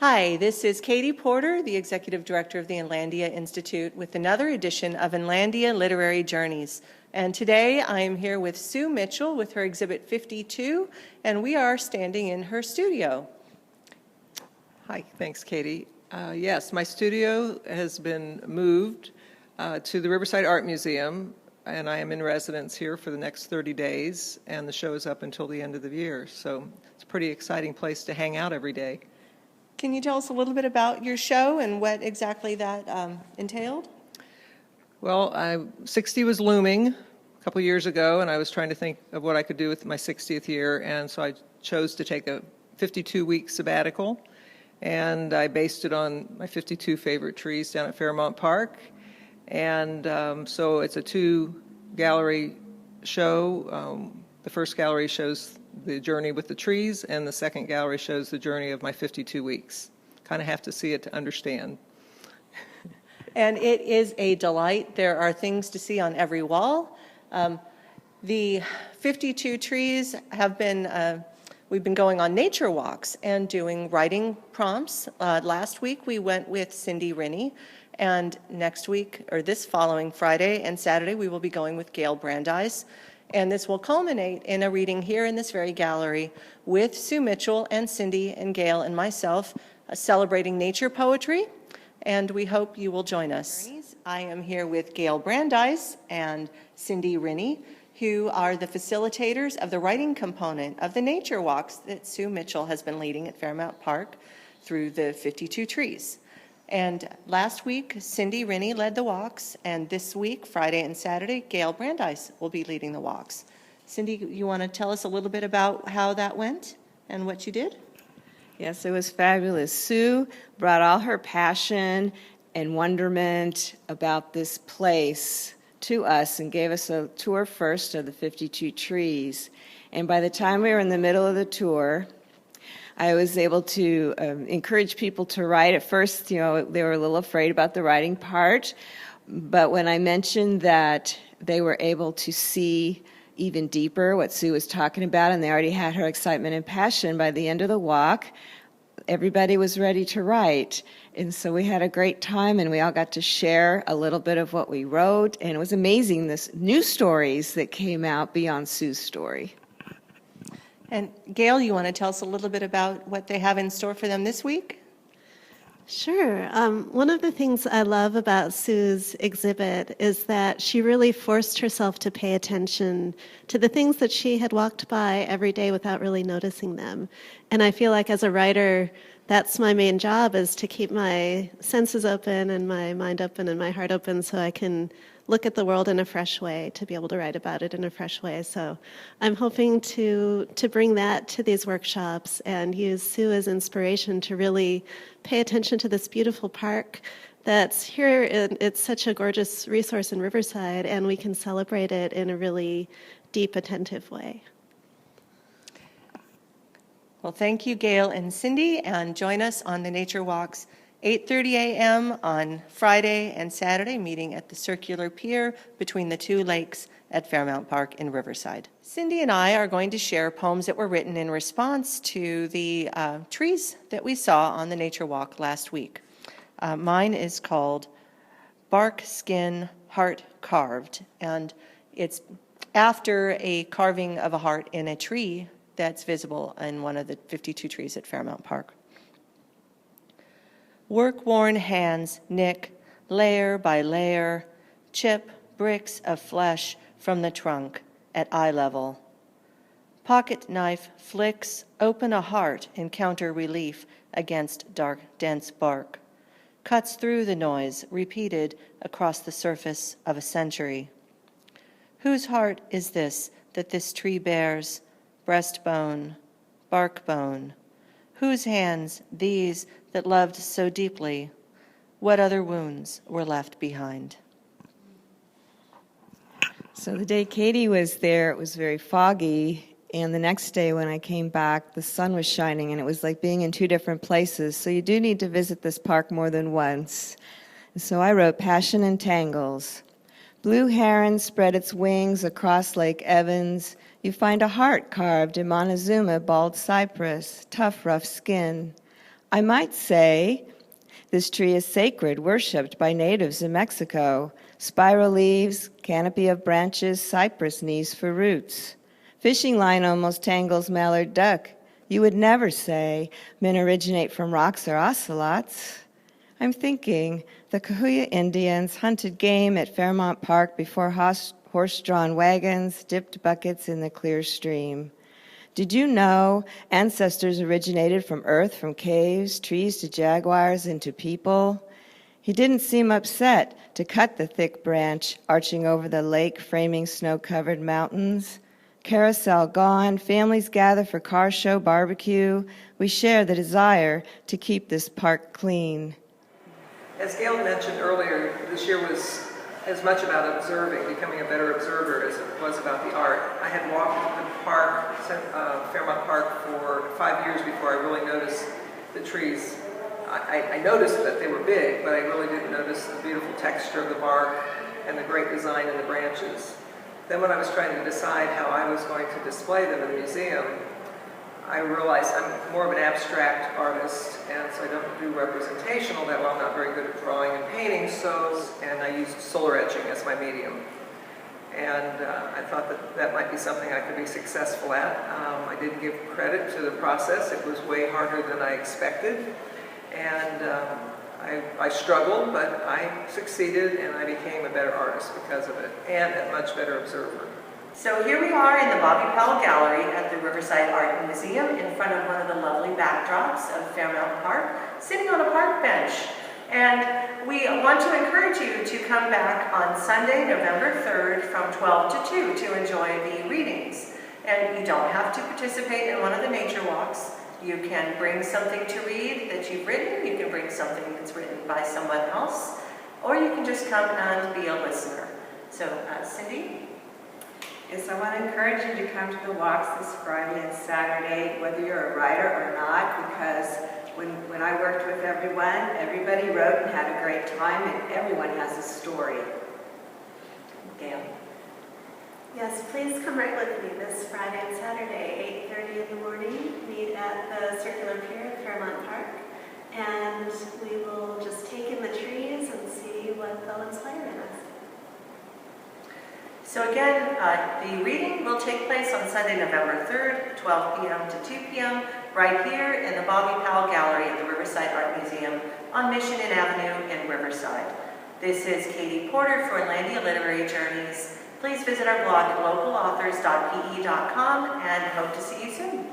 Hi, this is Katie Porter, the Executive Director of the Inlandia Institute, with another edition of Inlandia Literary Journeys. And today I am here with Sue Mitchell with her exhibit 52, and we are standing in her studio. Hi, thanks, Katie. Yes, my studio has been moved to the Riverside Art Museum, and I am in residence here for the next 30 days, and the show is up until the end of the year. So it's a pretty exciting place to hang out every day. Can you tell us a little bit about your show and what exactly that entailed? Well, 60 was looming a couple years ago, and I was trying to think of what I could do with my 60th year, and so I chose to take a 52-week sabbatical, and I based it on my 52 favorite trees down at Fairmount Park. And so it's a two-gallery show. The first gallery shows the journey with the trees, and the second gallery shows the journey of my 52 weeks. Kind of have to see it to understand. And it is a delight. There are things to see on every wall. The 52 trees have been, we've been going on nature walks and doing writing prompts. Last week we went with Cindy Rinne, and next week, or this following Friday and Saturday, we will be going with Gayle Brandeis. And this will culminate in a reading here in this very gallery with Sue Mitchell and Cindy and Gayle and myself celebrating nature poetry, and we hope you will join us. I am here with Gayle Brandeis and Cindy Rinne, who are the facilitators of the writing component of the nature walks that Sue Mitchell has been leading at Fairmount Park through the 52 trees. And last week, Cindy Rinne led the walks, and this week, Friday and Saturday, Gayle Brandeis will be leading the walks. Cindy, you want to tell us a little bit about how that went and what you did? Yes, it was fabulous. Sue brought all her passion and wonderment about this place to us and gave us a tour first of the 52 trees. And by the time we were in the middle of the tour, I was able to encourage people to write. At first, they were a little afraid about the writing part, but when I mentioned that they were able to see even deeper what Sue was talking about, and they already had her excitement and passion, by the end of the walk, everybody was ready to write. And so we had a great time, and we all got to share a little bit of what we wrote, and it was amazing, this new stories that came out beyond Sue's story. And Gayle, you want to tell us a little bit about what they have in store for them this week? Sure. One of the things I love about Sue's exhibit is that she really forced herself to pay attention to the things that she had walked by every day without really noticing them. And I feel like as a writer, that's my main job, is to keep my senses open and my mind open and my heart open so I can look at the world in a fresh way, to be able to write about it in a fresh way. So I'm hoping to bring that to these workshops and use Sue as inspiration to really pay attention to this beautiful park that's here. It's such a gorgeous resource in Riverside, and we can celebrate it in a really deep, attentive way. Well, thank you, Gayle and Cindy, and join us on the nature walks 8:30 a.m. on Friday and Saturday, meeting at the circular pier between the two lakes at Fairmount Park in Riverside. Cindy and I are going to share poems that were written in response to the trees that we saw on the nature walk last week. Mine is called Bark, Skin, Heart Carved, and it's after a carving of a heart in a tree that's visible in one of the 52 trees at Fairmount Park. Work-worn hands nick, layer by layer, chip bricks of flesh from the trunk at eye level. Pocket knife flicks open a heart in counter relief against dark, dense bark. Cuts through the noise, repeated across the surface of a century. Whose heart is this that this tree bears? Breastbone, bark bone. Whose hands these that loved so deeply? What other wounds were left behind? So the day Katie was there, it was very foggy, and the next day when I came back, the sun was shining, and it was like being in two different places. So you do need to visit this park more than once. And so I wrote Passion in Tangles. Blue heron spread its wings across Lake Evans. You find a heart carved in Montezuma bald cypress, tough, rough skin. I might say this tree is sacred, worshipped by natives in Mexico. Spiral leaves, canopy of branches, cypress knees for roots. Fishing line almost tangles mallard duck. You would never say men originate from rocks or ocelots. I'm thinking the Cahuilla Indians hunted game at Fairmount Park before horse-drawn wagons dipped buckets in the clear stream. Did you know ancestors originated from earth, from caves, trees to jaguars, into people? He didn't seem upset to cut the thick branch arching over the lake, framing snow-covered mountains. Carousel gone, families gather for car show, barbecue. We share the desire to keep this park clean. As Gayle mentioned earlier, this year was as much about observing, becoming a better observer, as it was about the art. I had walked the park, Fairmount Park, for 5 years before I really noticed the trees. I noticed that they were big, but I really didn't notice the beautiful texture of the bark and the great design in the branches. Then when I was trying to decide how I was going to display them in the museum, I realized I'm more of an abstract artist, and so I don't do representational that well. I'm not very good at drawing and painting, and I used solar etching as my medium. And I thought that that might be something I could be successful at. I didn't give credit to the process. It was way harder than I expected. And I struggled, but I succeeded, and I became a better artist because of it, and a much better observer. So here we are in the Bobby Powell Gallery at the Riverside Art Museum in front of one of the lovely backdrops of Fairmount Park, sitting on a park bench. And we want to encourage you to come back on Sunday, November 3rd from 12 to 2 to enjoy the readings. And you don't have to participate in one of the nature walks. You can bring something to read that you've written. You can bring something that's written by someone else. Or you can just come and be a listener. So, Cindy? Yes, I want to encourage you to come to the walks this Friday and Saturday, whether you're a writer or not, because when I worked with everyone, everybody wrote and had a great time, and everyone has a story. Gayle? Yes, please come right with me this Friday and Saturday, 8:30 in the morning. Meet at the Circular Pier at Fairmount Park, and we will just take in the trees and see what they'll inspire in us. So again, the reading will take place on Sunday, November 3rd, 12 p.m. to 2 p.m., right here in the Bobby Powell Gallery at the Riverside Art Museum on Michigan Avenue in Riverside. This is Katie Porter for Inlandia Literary Journeys. Please visit our blog at localauthors.pe.com and hope to see you soon.